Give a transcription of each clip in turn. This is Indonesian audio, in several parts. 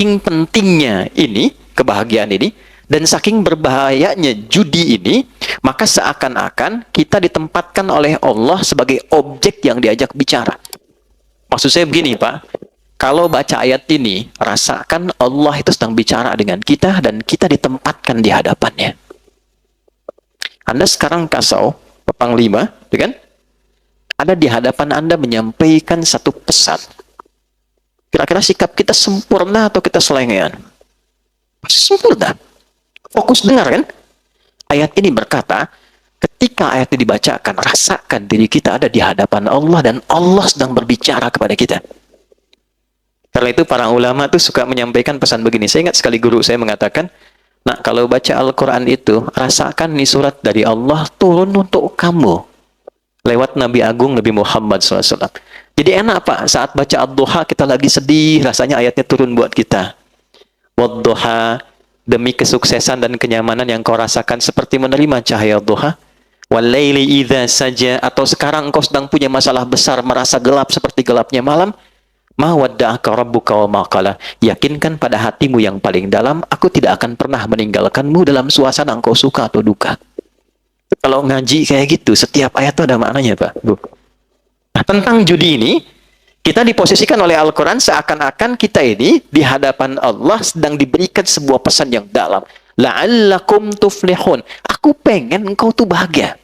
saking pentingnya ini, kebahagiaan ini, dan saking berbahayanya judi ini, maka seakan-akan kita ditempatkan oleh Allah sebagai objek yang diajak bicara. Maksud saya begini, Pak. Kalau baca ayat ini, rasakan Allah itu sedang bicara dengan kita dan kita ditempatkan di hadapannya. Anda sekarang kasau, Panglima, kan? Ada di hadapan Anda menyampaikan satu pesan. Kira-kira sikap kita sempurna atau kita selengean? Pasti sempurna. Fokus dengar kan? Ayat ini berkata, ketika ayat ini dibacakan, rasakan diri kita ada di hadapan Allah dan Allah sedang berbicara kepada kita. Karena itu para ulama tuh suka menyampaikan pesan begini. Saya ingat sekali guru saya mengatakan, nah kalau baca Al-Quran itu, rasakan nih surat dari Allah turun untuk kamu. Lewat Nabi Agung Nabi Muhammad SAW. Jadi enak Pak, saat baca Ad-Duha kita lagi sedih, rasanya ayatnya turun buat kita. Wad-Duha, demi kesuksesan dan kenyamanan yang kau rasakan seperti menerima cahaya duha. Wal-laili idza saja, atau sekarang engkau sedang punya masalah besar, merasa gelap seperti gelapnya malam. Ma wadda'aka rabbuka wa ma qala. Yakinkan pada hatimu yang paling dalam, aku tidak akan pernah meninggalkanmu dalam suasana engkau suka atau duka. Kalau ngaji kayak gitu, setiap ayat itu ada maknanya, Pak, Bu. Nah, tentang judi ini, kita diposisikan oleh Al-Quran seakan-akan kita ini di hadapan Allah sedang diberikan sebuah pesan yang dalam. La'allakum tuflihun. Aku pengen engkau tuh bahagia.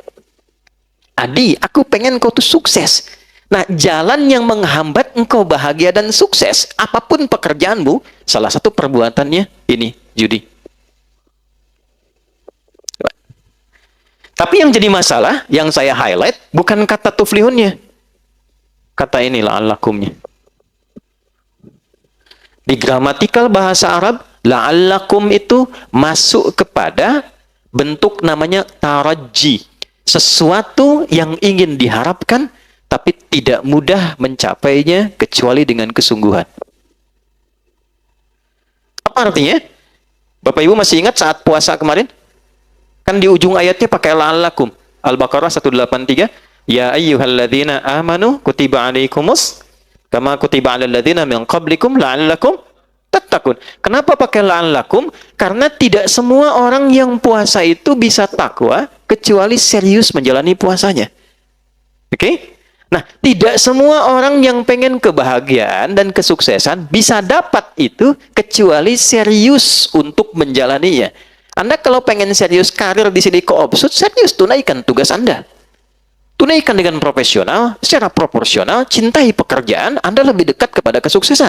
Adi, aku pengen engkau tuh sukses. Nah, jalan yang menghambat engkau bahagia dan sukses, apapun pekerjaanmu, salah satu perbuatannya ini, judi. Tapi yang jadi masalah, yang saya highlight, bukan kata tuflihunnya. Kata ini la'allakumnya. Di gramatikal bahasa Arab, la'allakum itu masuk kepada bentuk namanya taraji. Sesuatu yang ingin diharapkan, tapi tidak mudah mencapainya kecuali dengan kesungguhan. Apa artinya? Bapak Ibu masih ingat saat puasa kemarin? Kan di ujung ayatnya pakai la'allakum. Al-Baqarah 183. Ya ayyuhalladzina amanu kutiba alaikumus kama kutiba alal ladzina min qablikum la'allakum tattaqun. Kenapa pakai la'allakum? Karena tidak semua orang yang puasa itu bisa takwa kecuali serius menjalani puasanya. Oke? Nah, tidak semua orang yang pengen kebahagiaan dan kesuksesan bisa dapat itu kecuali serius untuk menjalaninya. Anda kalau pengen serius karir di sini Koopsud, serius tunaikan tugas Anda. Tunaikan dengan profesional, secara proporsional, cintai pekerjaan, Anda lebih dekat kepada kesuksesan.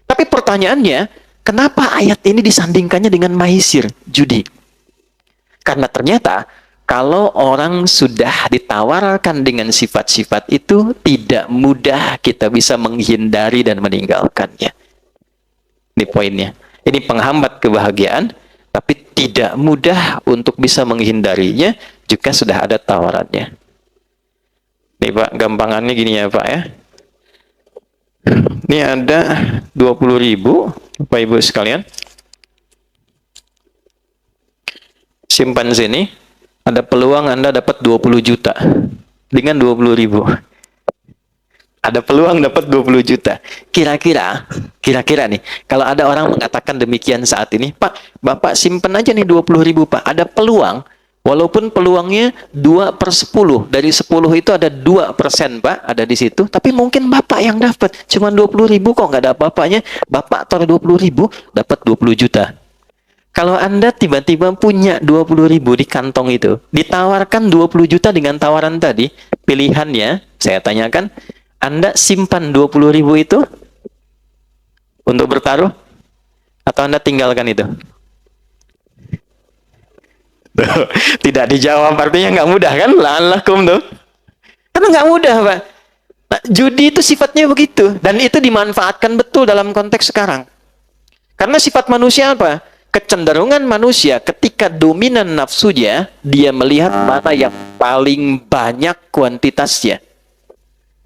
Tapi pertanyaannya, kenapa ayat ini disandingkannya dengan maisir, judi? Karena ternyata, kalau orang sudah ditawarkan dengan sifat-sifat itu, tidak mudah kita bisa menghindari dan meninggalkannya. Ini poinnya. Ini penghambat kebahagiaan, tapi tidak mudah untuk bisa menghindarinya jika sudah ada tawarannya. Nih Pak, gampangannya gini ya Pak ya. Ini ada 20.000, Bapak Ibu sekalian. Simpan sini. Ada peluang Anda dapat 20 juta dengan 20.000. Ada peluang dapat 20 juta. Kira-kira nih, kalau ada orang mengatakan demikian saat ini, Pak, Bapak simpen aja nih 20.000 Pak. Ada peluang, walaupun peluangnya 2/10. Dari 10 itu ada 2% Pak, ada di situ. Tapi mungkin Bapak yang dapat. Cuma 20.000 kok nggak ada apa-apanya. Bapak taruh 20.000, dapat 20 juta. Kalau Anda tiba-tiba punya 20.000 di kantong itu, ditawarkan 20 juta dengan tawaran tadi, pilihannya, saya tanyakan, Anda simpan 20.000 itu untuk bertaruh? Atau Anda tinggalkan itu? Tidak dijawab, artinya nggak mudah kan? La'allakum tuh. Karena nggak mudah, Pak. Nah, judi itu sifatnya begitu. Dan itu dimanfaatkan betul dalam konteks sekarang. Karena sifat manusia apa? Kecenderungan manusia ketika dominan nafsunya, dia melihat mana yang paling banyak kuantitasnya.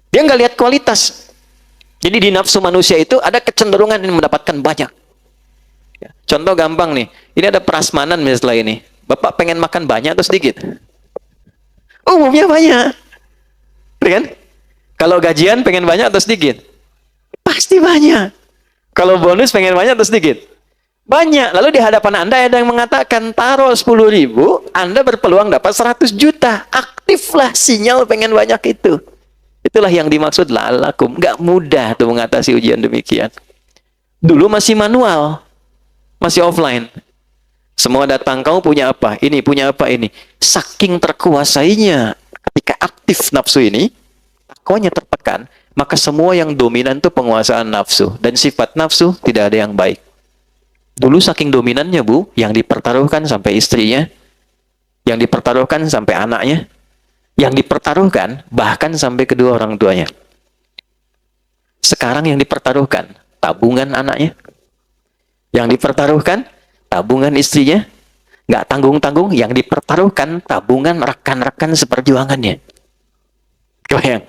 Dia nggak lihat kualitas. Jadi di nafsu manusia itu ada kecenderungan yang mendapatkan banyak. Contoh gampang nih, ini ada prasmanan misalnya ini. Bapak pengen makan banyak atau sedikit? Umumnya banyak. Kan? Kalau gajian pengen banyak atau sedikit? Pasti banyak. Kalau bonus pengen banyak atau sedikit? Banyak. Lalu di hadapan Anda ada yang mengatakan, taruh 10.000, Anda berpeluang dapat 100 juta. Aktiflah sinyal pengen banyak itu. Itulah yang dimaksud la'allakum. Gak mudah tuh mengatasi ujian demikian. Dulu masih manual, masih offline. Semua datang, kamu punya apa? Ini, punya apa ini? Saking terkuasainya ketika aktif nafsu ini, takwanya tertekan, maka semua yang dominan itu penguasaan nafsu. Dan sifat nafsu tidak ada yang baik. Dulu saking dominannya, Bu, yang dipertaruhkan sampai istrinya, yang dipertaruhkan sampai anaknya, yang dipertaruhkan bahkan sampai kedua orang tuanya. Sekarang yang dipertaruhkan tabungan anaknya, yang dipertaruhkan tabungan istrinya, nggak tanggung-tanggung, yang dipertaruhkan tabungan rekan-rekan seperjuangannya. Kebayang?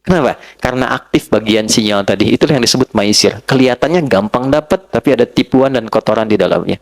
Kenapa? Karena aktif bagian sinyal tadi. Itulah yang disebut maisir. Kelihatannya gampang dapat, tapi ada tipuan dan kotoran di dalamnya.